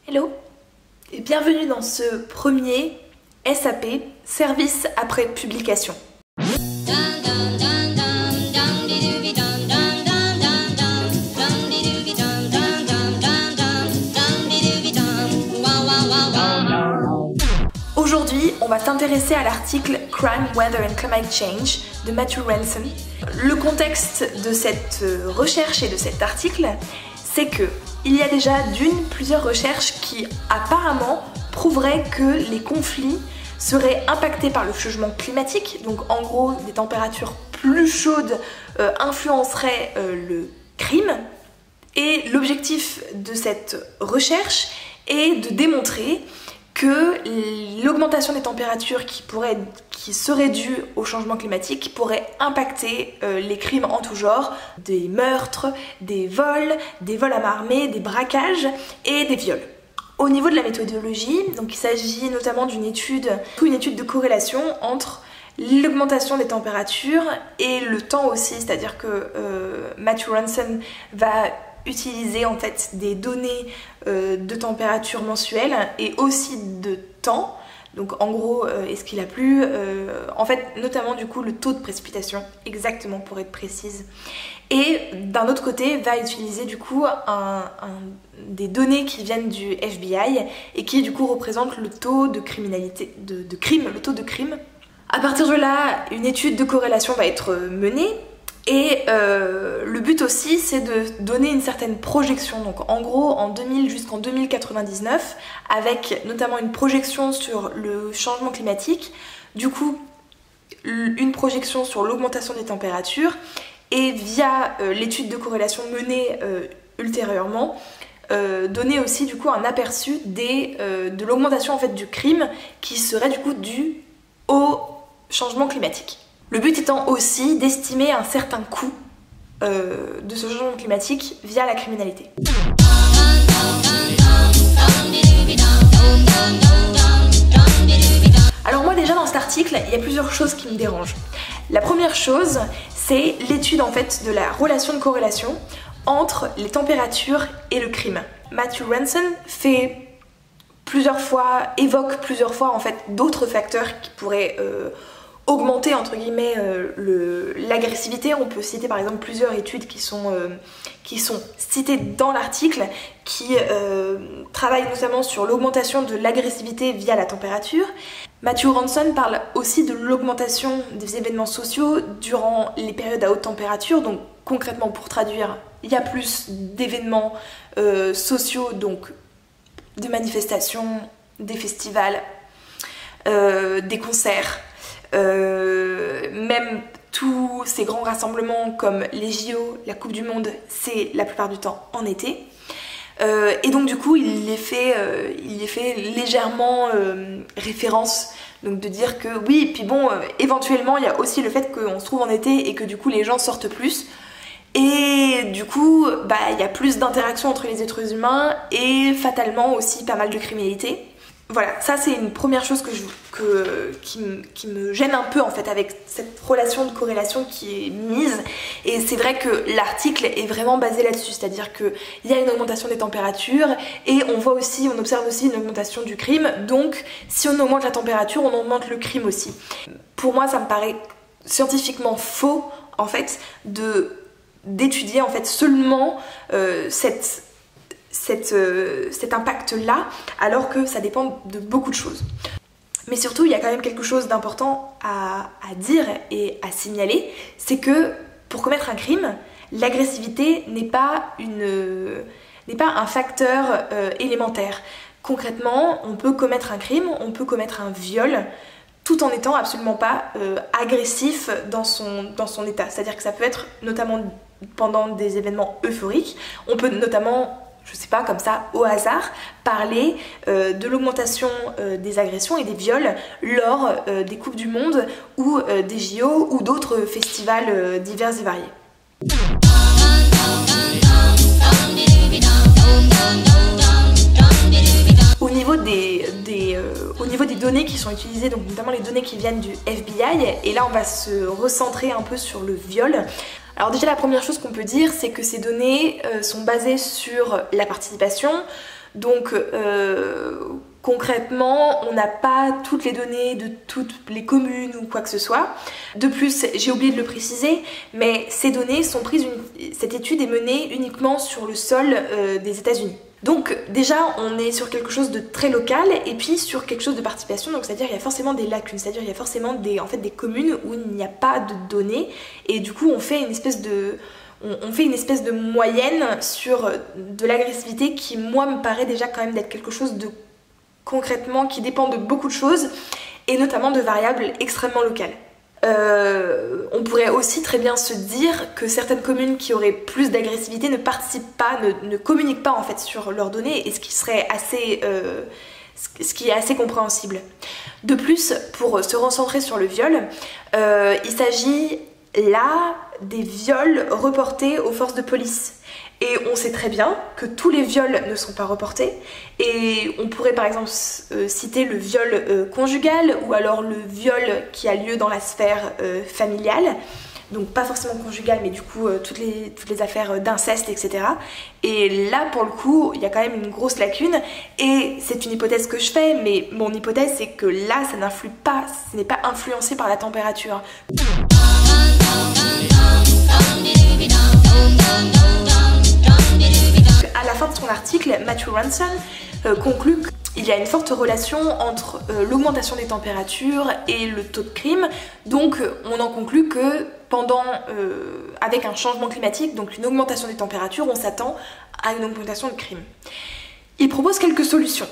Hello et bienvenue dans ce premier SAP, service après publication. Aujourd'hui, on va s'intéresser à l'article Crime, Weather and Climate Change de Matthew Ransom. Le contexte de cette recherche et de cet article, c'est que il y a déjà plusieurs recherches qui apparemment prouveraient que les conflits seraient impactés par le changement climatique. Donc en gros, des températures plus chaudes influenceraient le crime. Et l'objectif de cette recherche est de démontrer que l'augmentation des températures qui serait due au changement climatique pourrait impacter les crimes en tout genre, des meurtres, des vols à main armée, des braquages et des viols. Au niveau de la méthodologie, donc il s'agit notamment d'une étude de corrélation entre l'augmentation des températures et le temps aussi, c'est-à-dire que Matthew Ransom va utiliser en fait des données de température mensuelle et aussi de temps. Donc en gros, est-ce qu'il a plu, en fait notamment du coup le taux de précipitation, exactement pour être précise. Et d'un autre côté, va utiliser du coup des données qui viennent du FBI et qui du coup représentent le taux de criminalité, le taux de crime. À partir de là, une étude de corrélation va être menée. Et le but aussi, c'est de donner une certaine projection. Donc en gros, en 2000 jusqu'en 2099, avec notamment une projection sur le changement climatique, du coup, une projection sur l'augmentation des températures, et via l'étude de corrélation menée ultérieurement, donner aussi du coup un aperçu de l'augmentation en fait du crime qui serait du coup due au changement climatique. Le but étant aussi d'estimer un certain coût de ce changement climatique via la criminalité. Alors moi déjà dans cet article, il y a plusieurs choses qui me dérangent. La première chose, c'est l'étude en fait de la relation de corrélation entre les températures et le crime. Matthew Ransom évoque plusieurs fois en fait d'autres facteurs qui pourraient augmenter entre guillemets l'agressivité. On peut citer par exemple plusieurs études qui sont citées dans l'article qui travaillent notamment sur l'augmentation de l'agressivité via la température. Matthew Ransom parle aussi de l'augmentation des événements sociaux durant les périodes à haute température. Donc concrètement, pour traduire, il y a plus d'événements sociaux, donc des manifestations, des festivals, des concerts, même tous ces grands rassemblements comme les JO, la Coupe du Monde, c'est la plupart du temps en été. Et donc du coup il y fait légèrement référence, donc de dire que oui, puis bon, éventuellement il y a aussi le fait qu'on se trouve en été et que du coup les gens sortent plus. Et du coup, il y a plus d'interactions entre les êtres humains et fatalement aussi pas mal de criminalité. Voilà, ça c'est une première chose qui me gêne un peu en fait avec cette relation de corrélation qui est mise. Et c'est vrai que l'article est vraiment basé là-dessus, c'est-à-dire qu'il y a une augmentation des températures et on observe aussi une augmentation du crime. Donc si on augmente la température, on augmente le crime aussi. Pour moi, ça me paraît scientifiquement faux en fait d'étudier en fait seulement cet impact-là, alors que ça dépend de beaucoup de choses. Mais surtout, il y a quand même quelque chose d'important à dire et à signaler, c'est que pour commettre un crime, l'agressivité n'est pas un facteur élémentaire. Concrètement, on peut commettre un crime, on peut commettre un viol, tout en n'étant absolument pas agressif dans son état. C'est-à-dire que ça peut être notamment pendant des événements euphoriques, on peut notamment, je sais pas, comme ça, au hasard, parler de l'augmentation des agressions et des viols lors des Coupes du Monde ou des JO ou d'autres festivals divers et variés. Au niveau des données qui sont utilisées, donc notamment les données qui viennent du FBI, et là on va se recentrer un peu sur le viol. Alors déjà la première chose qu'on peut dire, c'est que ces données sont basées sur la participation Donc concrètement, on n'a pas toutes les données de toutes les communes ou quoi que ce soit. De plus, j'ai oublié de le préciser, mais ces données sont prises, cette étude est menée uniquement sur le sol des États-Unis. Donc déjà, on est sur quelque chose de très local et puis sur quelque chose de participation, donc c'est-à-dire qu'il y a forcément des lacunes, c'est-à-dire qu'il y a forcément des communes où il n'y a pas de données et du coup on fait une espèce de moyenne sur de l'agressivité qui, moi, me paraît déjà quand même d'être quelque chose de concrètement qui dépend de beaucoup de choses et notamment de variables extrêmement locales. On pourrait aussi très bien se dire que certaines communes qui auraient plus d'agressivité ne participent pas, ne communiquent pas en fait sur leurs données, et ce qui est assez compréhensible. De plus, pour se recentrer sur le viol, il s'agit là des viols reportés aux forces de police. Et on sait très bien que tous les viols ne sont pas reportés, et on pourrait par exemple citer le viol conjugal ou alors le viol qui a lieu dans la sphère familiale, donc pas forcément conjugal mais du coup toutes les affaires d'inceste, etc. Et là pour le coup il y a quand même une grosse lacune, et c'est une hypothèse que je fais, mais mon hypothèse c'est que là ça n'influe pas, ce n'est pas influencé par la température. À la fin de son article, Matthew Ranson conclut qu'il y a une forte relation entre l'augmentation des températures et le taux de crime. Donc on en conclut que avec un changement climatique, donc une augmentation des températures, on s'attend à une augmentation de crime. Il propose quelques solutions.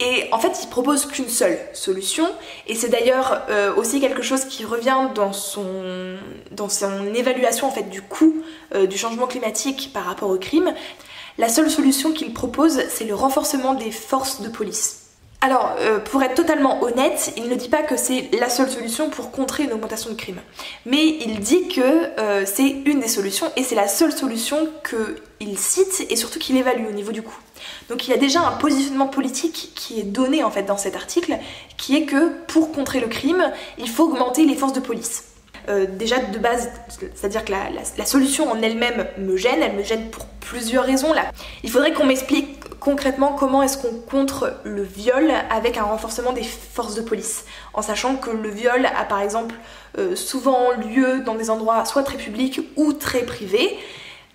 Et en fait, il propose qu'une seule solution, et c'est d'ailleurs aussi quelque chose qui revient dans son évaluation en fait du coût du changement climatique par rapport au crime. La seule solution qu'il propose, c'est le renforcement des forces de police. Alors, pour être totalement honnête, il ne dit pas que c'est la seule solution pour contrer une augmentation de crime. Mais il dit que c'est une des solutions, et c'est la seule solution qu'il cite et surtout qu'il évalue au niveau du coût. Donc il y a déjà un positionnement politique qui est donné en fait dans cet article, qui est que pour contrer le crime, il faut augmenter les forces de police. Déjà de base, c'est-à-dire que la solution en elle-même me gêne, elle me gêne pour plusieurs raisons là. Il faudrait qu'on m'explique concrètement comment est-ce qu'on contre le viol avec un renforcement des forces de police, en sachant que le viol a par exemple souvent lieu dans des endroits soit très publics ou très privés.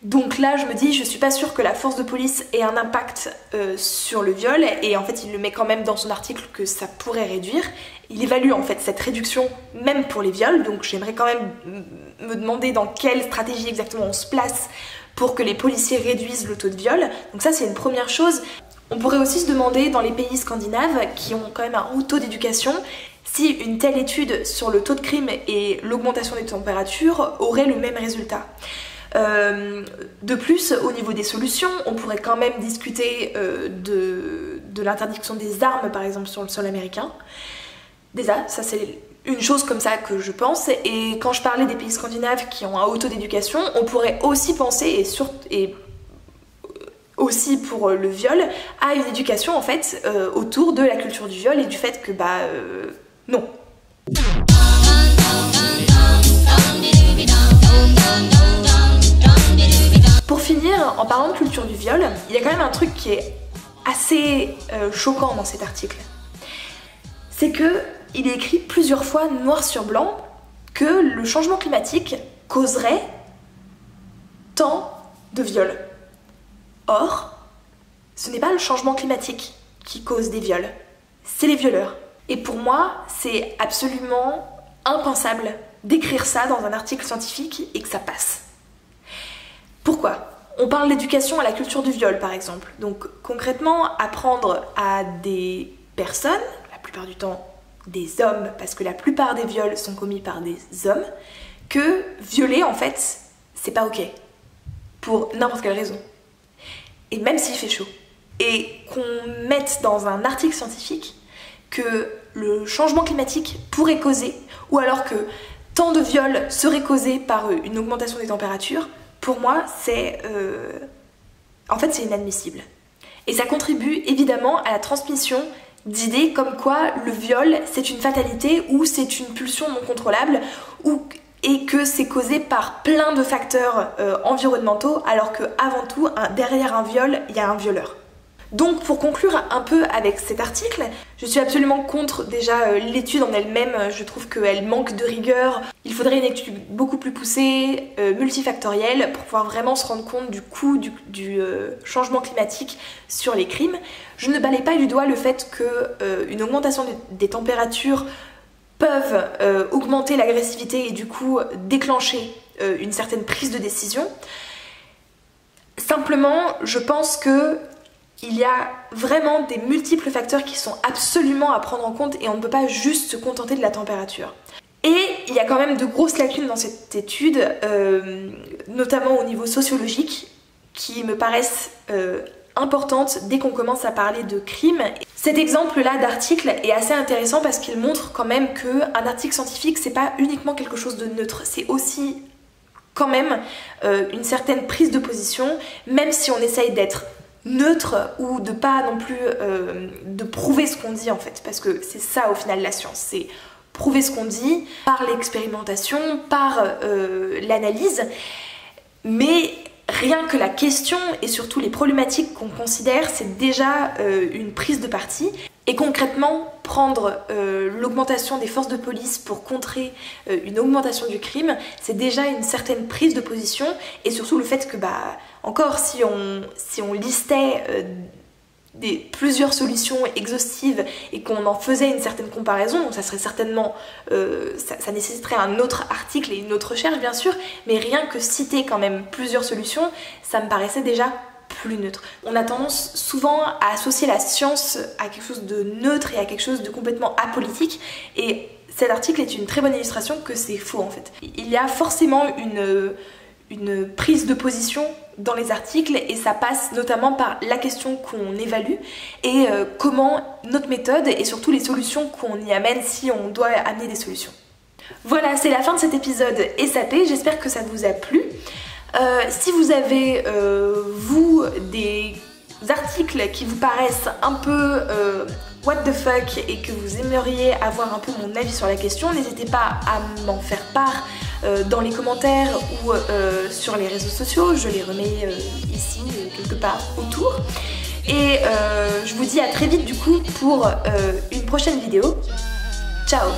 Donc là je me dis, je suis pas sûre que la force de police ait un impact sur le viol, et en fait il le met quand même dans son article que ça pourrait réduire. Il évalue en fait cette réduction même pour les viols, donc j'aimerais quand même me demander dans quelle stratégie exactement on se place pour que les policiers réduisent le taux de viol. Donc ça c'est une première chose. On pourrait aussi se demander dans les pays scandinaves qui ont quand même un haut taux d'éducation, si une telle étude sur le taux de crime et l'augmentation des températures aurait le même résultat. De plus, au niveau des solutions, on pourrait quand même discuter de l'interdiction des armes par exemple sur le sol américain. Déjà, ça c'est une chose comme ça que je pense, et quand je parlais des pays scandinaves qui ont un haut taux d'éducation, on pourrait aussi penser, et aussi pour le viol, à une éducation en fait autour de la culture du viol et du fait que non. Pour finir, en parlant de culture du viol, il y a quand même un truc qui est assez choquant dans cet article. C'est que il est écrit plusieurs fois noir sur blanc que le changement climatique causerait tant de viols. Or, ce n'est pas le changement climatique qui cause des viols, c'est les violeurs. Et pour moi, c'est absolument impensable d'écrire ça dans un article scientifique et que ça passe. Pourquoi ? On parle d'éducation à la culture du viol par exemple. Donc concrètement, apprendre à des personnes, la plupart du temps des hommes, parce que la plupart des viols sont commis par des hommes, que violer en fait, c'est pas ok. Pour n'importe quelle raison. Et même s'il fait chaud. Et qu'on mette dans un article scientifique que le changement climatique pourrait causer, ou alors que tant de viols seraient causés par une augmentation des températures, pour moi, en fait, c'est inadmissible. Et ça contribue évidemment à la transmission d'idées comme quoi le viol, c'est une fatalité ou c'est une pulsion non contrôlable et que c'est causé par plein de facteurs environnementaux, alors qu'avant tout, derrière un viol, il y a un violeur. Donc pour conclure un peu avec cet article, je suis absolument contre déjà l'étude en elle-même, je trouve qu'elle manque de rigueur. Il faudrait une étude beaucoup plus poussée, multifactorielle, pour pouvoir vraiment se rendre compte du coût du changement climatique sur les crimes. Je ne balaye pas du doigt le fait qu'une augmentation des températures peuvent augmenter l'agressivité et du coup déclencher une certaine prise de décision. Simplement, je pense que il y a vraiment des multiples facteurs qui sont absolument à prendre en compte et on ne peut pas juste se contenter de la température. Et il y a quand même de grosses lacunes dans cette étude, notamment au niveau sociologique, qui me paraissent importantes dès qu'on commence à parler de crime. Cet exemple-là d'article est assez intéressant parce qu'il montre quand même qu'un article scientifique, c'est pas uniquement quelque chose de neutre, c'est aussi quand même une certaine prise de position, même si on essaye d'être neutre ou de pas non plus de prouver ce qu'on dit en fait, parce que c'est ça au final la science, c'est prouver ce qu'on dit par l'expérimentation, par l'analyse, mais rien que la question et surtout les problématiques qu'on considère, c'est déjà une prise de parti. Et concrètement, prendre l'augmentation des forces de police pour contrer une augmentation du crime, c'est déjà une certaine prise de position. Et surtout le fait que, encore, si on listait plusieurs solutions exhaustives et qu'on en faisait une certaine comparaison, donc ça serait certainement, ça nécessiterait un autre article et une autre recherche bien sûr, mais rien que citer quand même plusieurs solutions, ça me paraissait déjà plus neutre. On a tendance souvent à associer la science à quelque chose de neutre et à quelque chose de complètement apolitique, et cet article est une très bonne illustration que c'est faux en fait. Il y a forcément une prise de position dans les articles et ça passe notamment par la question qu'on évalue et comment notre méthode et surtout les solutions qu'on y amène si on doit amener des solutions. Voilà, c'est la fin de cet épisode SAP, j'espère que ça vous a plu. Si vous avez, vous, des articles qui vous paraissent un peu what the fuck et que vous aimeriez avoir un peu mon avis sur la question, n'hésitez pas à m'en faire part dans les commentaires ou sur les réseaux sociaux, je les remets ici, quelque part autour. Et je vous dis à très vite du coup pour une prochaine vidéo. Ciao!